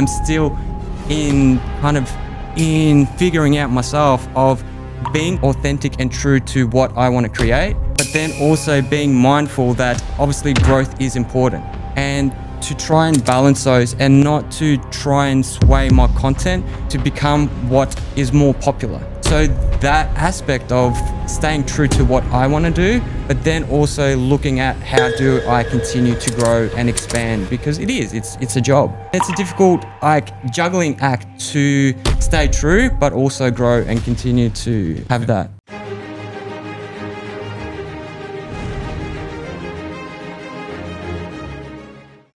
I'm still in figuring out myself of being authentic and true to what I want to create, but then also being mindful that obviously growth is important, and to try and balance those and not to try and sway my content to become what is more popular. So that aspect of staying true to what I want to do, but then also looking at how do I continue to grow and expand, because it's a job. It's a difficult juggling act to stay true, but also grow and continue to have that.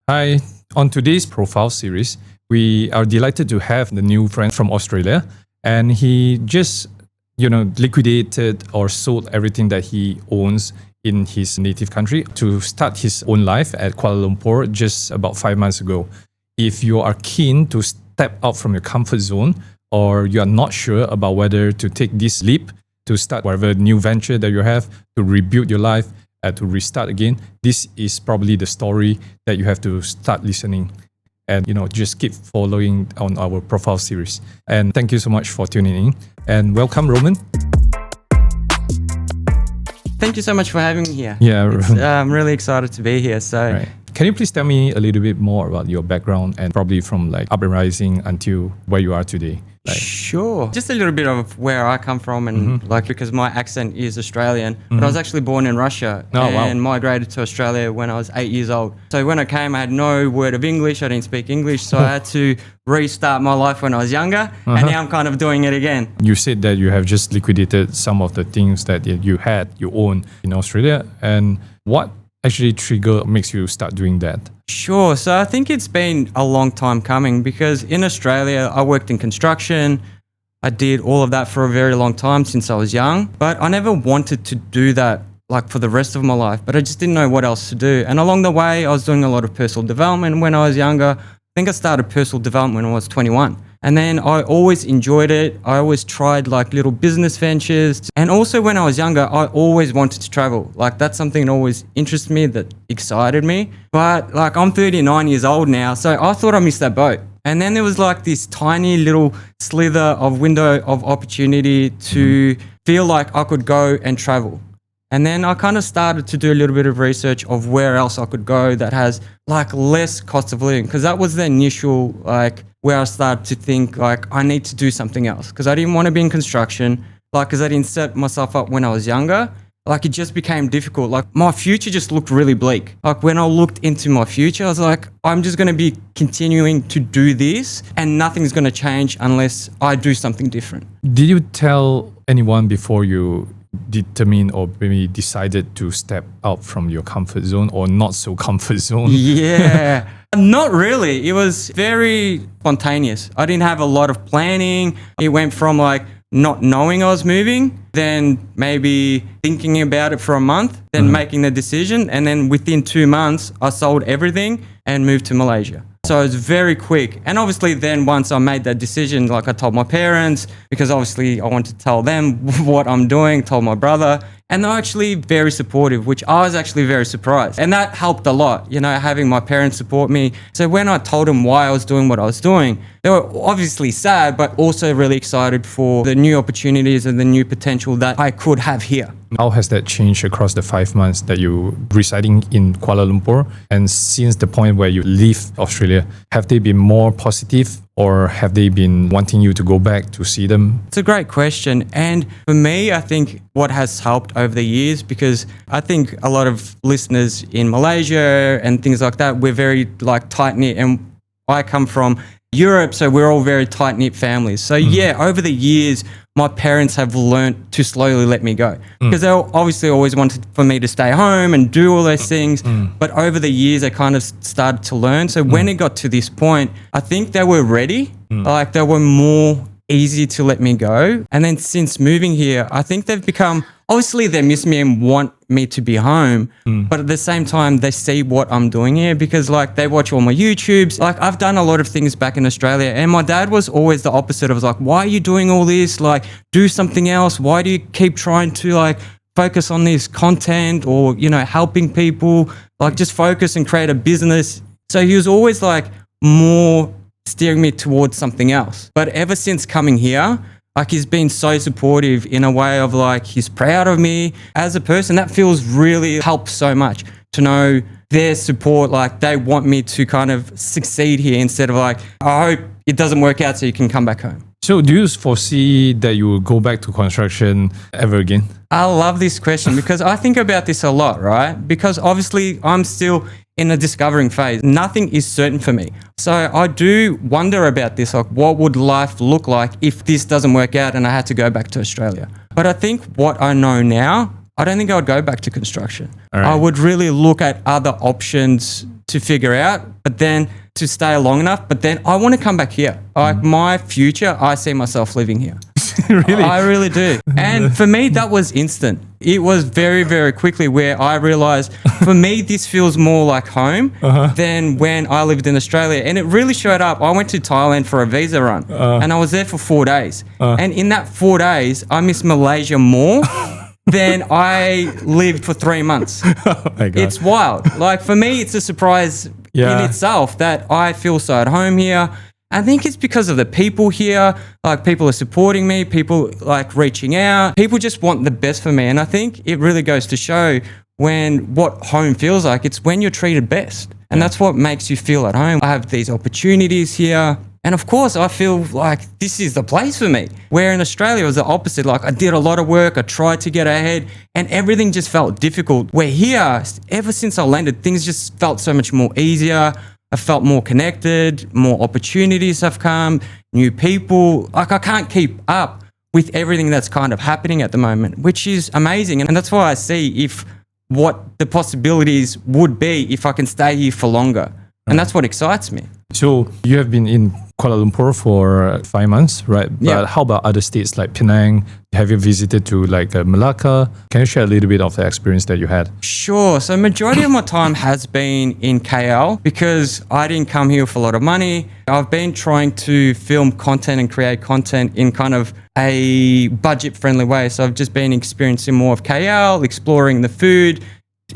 Hi, on today's profile series, we are delighted to have the new friend from Australia, and he just, liquidated or sold everything that he owns in his native country to start his own life at Kuala Lumpur just about 5 months ago. If you are keen to step out from your comfort zone, or you are not sure about whether to take this leap to start whatever new venture that you have, to rebuild your life, to restart again, this is probably the story that you have to start listening. And just keep following on our profile series. And thank you so much for tuning in. And welcome, Roman. Thank you so much for having me here. Yeah, I'm really excited to be here. So, right. Can you please tell me a little bit more about your background, and probably from up and rising until where you are today? Sure. Just a little bit of where I come from, and because my accent is Australian, but I was actually born in Russia and migrated to Australia when I was 8 years old. So when I came, I had no word of English. I didn't speak English. So I had to restart my life when I was younger. And now I'm kind of doing it again. You said that you have just liquidated some of the things that you own in Australia. And what actually makes you start doing that? Sure. So I think it's been a long time coming, because in Australia, I worked in construction. I did all of that for a very long time since I was young, but I never wanted to do that for the rest of my life, but I just didn't know what else to do. And along the way, I was doing a lot of personal development when I was younger. I think I started personal development when I was 21. And then I always enjoyed it. I always tried little business ventures. And also when I was younger, I always wanted to travel. That's something that always interested me, that excited me. But I'm 39 years old now, so I thought I missed that boat. And then there was this tiny little slither of window of opportunity to feel like I could go and travel. And then I kind of started to do a little bit of research of where else I could go that has less cost of living, because that was the initial where I started to think I need to do something else, because I didn't want to be in construction, because I didn't set myself up when I was younger. It just became difficult. My future just looked really bleak. When I looked into my future, I was I'm just going to be continuing to do this, and nothing's going to change unless I do something different. Did you tell anyone before you determined or maybe decided to step out from your comfort zone, or not so comfort zone? Yeah, not really. It was very spontaneous. I didn't have a lot of planning. It went from not knowing I was moving, then maybe thinking about it for a month, then making the decision. And then within 2 months, I sold everything and moved to Malaysia. So it was very quick. And obviously then once I made that decision, I told my parents, because obviously I wanted to tell them what I'm doing, told my brother, and they're actually very supportive, which I was actually very surprised. And that helped a lot, having my parents support me. So when I told them why I was doing what I was doing, they were obviously sad, but also really excited for the new opportunities and the new potential that I could have here. How has that changed across the 5 months that you residing in Kuala Lumpur? And since the point where you leave Australia, have they been more positive, or have they been wanting you to go back to see them? It's a great question. And for me, I think what has helped over the years, because I think a lot of listeners in Malaysia and things like that, we're very tight-knit, and I come from Europe, so we're all very tight-knit families. So over the years, my parents have learnt to slowly let me go, because they obviously always wanted for me to stay home and do all those things. But over the years, they kind of started to learn. So when it got to this point, I think they were ready. They were more easy to let me go. And then since moving here, I think they've become, obviously they miss me and want me to be home, but at the same time they see what I'm doing here, because they watch all my YouTubes. I've done a lot of things back in Australia, and my dad was always the opposite. I was why are you doing all this? Do something else. Why do you keep trying to focus on this content or, helping people? Just focus and create a business. So he was always more steering me towards something else. But ever since coming here, like he's been so supportive in a way of like he's proud of me as a person. That feels really helps so much to know their support. Like they want me to kind of succeed here instead of like, I hope it doesn't work out so you can come back home. So do you foresee that you will go back to construction ever again? I love this question because I think about this a lot, right? Because obviously I'm still in a discovering phase. Nothing is certain for me. So I do wonder about this, like what would life look like if this doesn't work out and I had to go back to Australia? But I think what I know now, I don't think I would go back to construction. Right. I would really look at other options to figure out, but then to stay long enough, but then I want to come back here. Like my future, I see myself living here. Really? I really do. And for me, that was instant. It was very, very quickly where I realized for me, this feels more like home than when I lived in Australia. And it really showed up. I went to Thailand for a visa run and I was there for 4 days. And in that 4 days, I miss Malaysia more than I lived for 3 months. Oh my God. It's wild. Like for me, it's a surprise in itself that I feel so at home here. I think it's because of the people here. Like people are supporting me, people like reaching out. People just want the best for me. And I think it really goes to show what home feels like. It's when you're treated best. And that's what makes you feel at home. I have these opportunities here. And of course, I feel like this is the place for me. Where in Australia, it was the opposite. Like I did a lot of work, I tried to get ahead, and everything just felt difficult. Where here, ever since I landed, things just felt so much more easier. I felt more connected, more opportunities have come, new people. Like I can't keep up with everything that's kind of happening at the moment, which is amazing. And that's why I see what the possibilities would be if I can stay here for longer. And that's what excites me. So you have been in Kuala Lumpur for 5 months, right? But Yeah. how about other states like Penang? Have you visited to like Malacca? Can you share a little bit of the experience that you had? Sure. So majority of my time has been in KL because I didn't come here with a lot of money. I've been trying to film content and create content in kind of a budget-friendly way. So I've just been experiencing more of KL, exploring the food,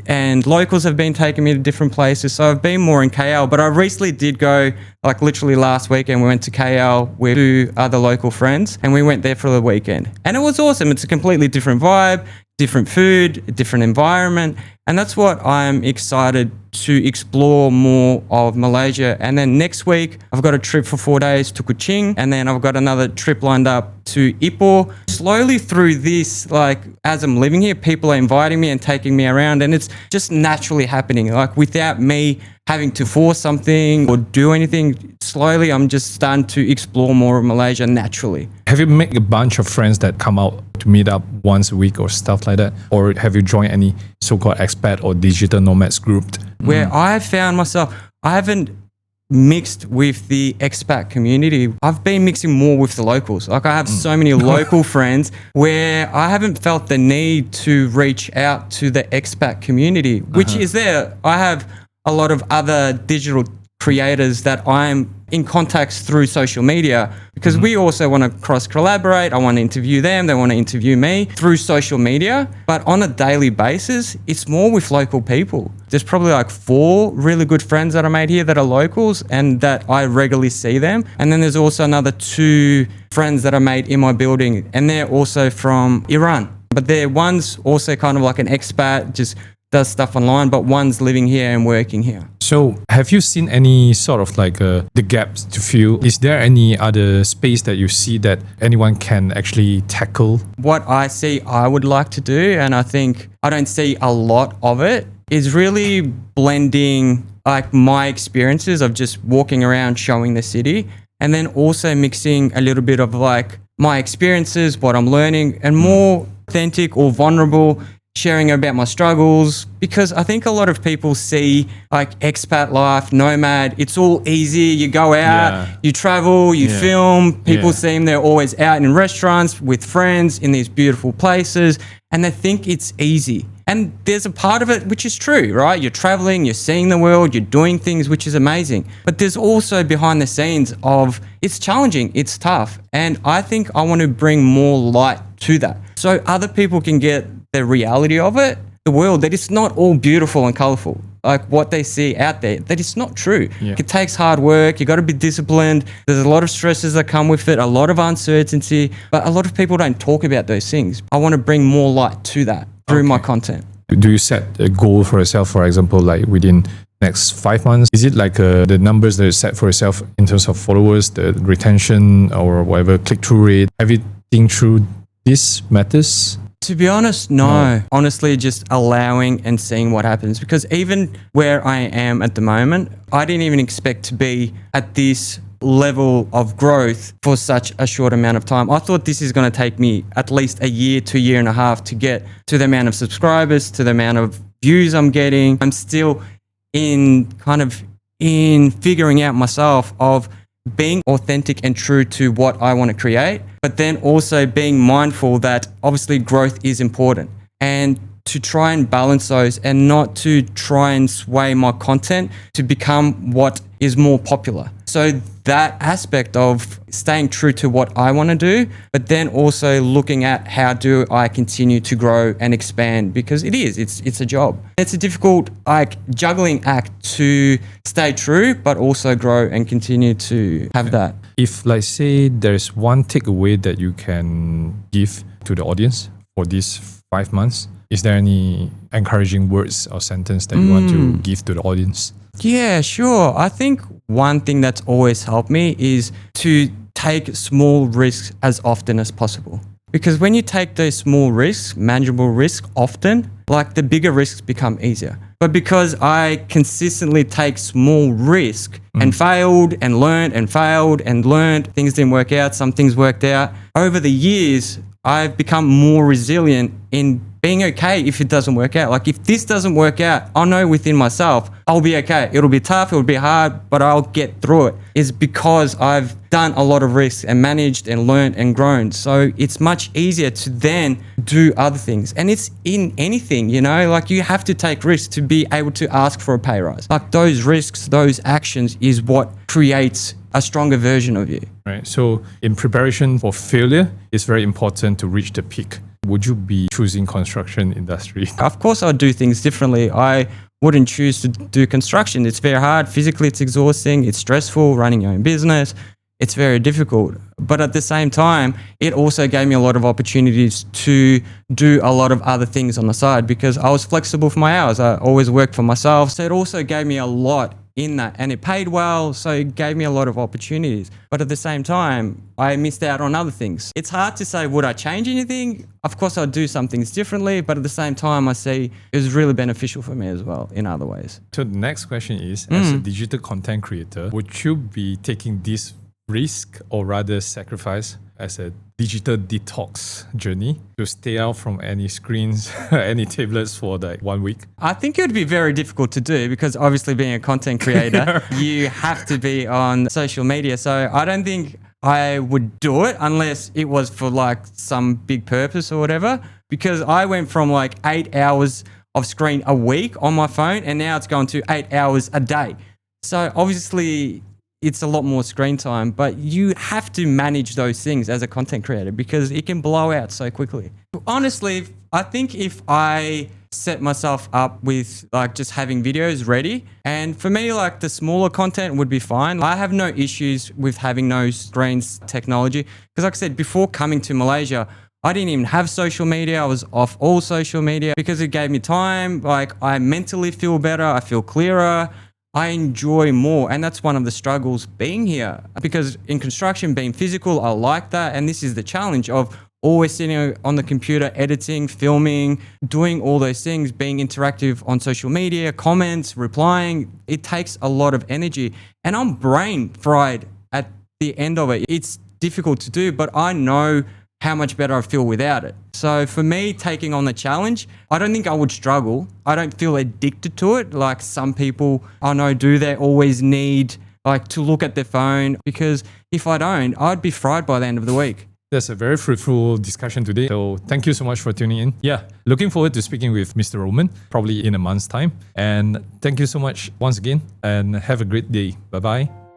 and locals have been taking me to different places. So I've been more in KL, but I recently did go, like literally last weekend, we went to KL with 2 other local friends and we went there for the weekend. And it was awesome. It's a completely different vibe, different food, different environment. And that's what I'm excited to explore more of Malaysia. And then next week, I've got a trip for 4 days to Kuching. And then I've got another trip lined up to Ipoh. Slowly through this, like as I'm living here, people are inviting me and taking me around. And it's just naturally happening. Like without me having to force something or do anything, slowly I'm just starting to explore more of Malaysia naturally. Have you made a bunch of friends that come out to meet up once a week or stuff like that? Or have you joined any so-called expat or digital nomads group? Where I found myself, I haven't mixed with the expat community. I've been mixing more with the locals. Like I have so many local friends where I haven't felt the need to reach out to the expat community, which is there. I have a lot of other digital creators that I'm in contacts through social media because we also want to cross collaborate. I want to interview them. They want to interview me through social media. But on a daily basis, it's more with local people. There's probably like 4 really good friends that I made here that are locals and that I regularly see them. And then there's also another 2 friends that I made in my building and they're also from Iran. But they're one's also kind of like an expat, just does stuff online, but one's living here and working here. So have you seen any sort of like the gaps to fill? Is there any other space that you see that anyone can actually tackle? What I see I would like to do, and I think I don't see a lot of it, is really blending like my experiences of just walking around showing the city and then also mixing a little bit of like my experiences, what I'm learning, and more authentic or vulnerable, sharing about my struggles, because I think a lot of people see like expat life, nomad, it's all easy. You go out, you travel, you film, people seem they're always out in restaurants with friends in these beautiful places and they think it's easy. And there's a part of it which is true, right? You're traveling, you're seeing the world, you're doing things, which is amazing. But there's also behind the scenes of it's challenging, it's tough. And I think I want to bring more light to that so other people can get the reality of it, the world, that it's not all beautiful and colorful. like what they see out there, that it's not true. Yeah. It takes hard work. You got to be disciplined. There's a lot of stresses that come with it, a lot of uncertainty, but a lot of people don't talk about those things. I want to bring more light to that through my content. Do you set a goal for yourself, for example, like within next 5 months? Is it like the numbers that you set for yourself in terms of followers, the retention or whatever, click-through rate? Have you think through these matters? To be honest, no. Honestly, just allowing and seeing what happens. Because even where I am at the moment, I didn't even expect to be at this level of growth for such a short amount of time. I thought this is going to take me at least a year to a year and a half to get to the amount of subscribers, to the amount of views I'm getting. I'm still in figuring out myself of being authentic and true to what I want to create, but then also being mindful that obviously growth is important, and to try and balance those and not to try and sway my content to become what is more popular. So that aspect of staying true to what I want to do, but then also looking at how do I continue to grow and expand, because it's a job. It's a difficult juggling act to stay true, but also grow and continue to have that. If like say there's one takeaway that you can give to the audience for these 5 months, is there any encouraging words or sentence that you want to give to the audience? Yeah, sure. I think one thing that's always helped me is to take small risks as often as possible. Because when you take those small risks, manageable risks often, like the bigger risks become easier. But because I consistently take small risk and failed and learned and failed and learned, things didn't work out, some things worked out. Over the years, I've become more resilient in being okay if it doesn't work out. Like if this doesn't work out, I know within myself, I'll be okay. It'll be tough, it'll be hard, but I'll get through it. It's because I've done a lot of risks and managed and learned and grown. So it's much easier to then do other things. And it's in anything, like you have to take risks to be able to ask for a pay rise. Like those risks, those actions is what creates a stronger version of you. Right. So in preparation for failure, it's very important to reach the peak. Would you be choosing construction industry? Of course, I'd do things differently. I wouldn't choose to do construction. It's very hard. Physically, it's exhausting. It's stressful running your own business. It's very difficult. But at the same time, it also gave me a lot of opportunities to do a lot of other things on the side because I was flexible for my hours. I always worked for myself. So it also gave me a lot in that, and it paid well, so it gave me a lot of opportunities. But at the same time, I missed out on other things. It's hard to say, would I change anything? Of course, I'd do some things differently, but at the same time, I see it was really beneficial for me as well in other ways. So the next question is, as a digital content creator, would you be taking this risk or rather sacrifice as a digital detox journey to stay out from any screens, any tablets for like 1 week? I think it would be very difficult to do because obviously being a content creator, you have to be on social media. So I don't think I would do it unless it was for like some big purpose or whatever, because I went from like 8 hours of screen a week on my phone and now it's gone to 8 hours a day. So obviously it's a lot more screen time, but you have to manage those things as a content creator because it can blow out so quickly. Honestly, I think if I set myself up with like just having videos ready, and for me, like the smaller content would be fine. I have no issues with having no screens technology because like I said, before coming to Malaysia, I didn't even have social media. I was off all social media because it gave me time. Like I mentally feel better. I feel clearer. I enjoy more, and that's one of the struggles being here because in construction, being physical, I like that, and this is the challenge of always sitting on the computer, editing, filming, doing all those things, being interactive on social media, comments, replying. It takes a lot of energy, and I'm brain fried at the end of it. It's difficult to do, but I know how much better I feel without it. So for me, taking on the challenge, I don't think I would struggle. I don't feel addicted to it like some people I know do. They always need like to look at their phone, because if I don't, I'd be fried by the end of the week. That's a very fruitful discussion today. So thank you so much for tuning in. Yeah, looking forward to speaking with Mr. Roman, probably in a month's time. And thank you so much once again, and have a great day. Bye-bye.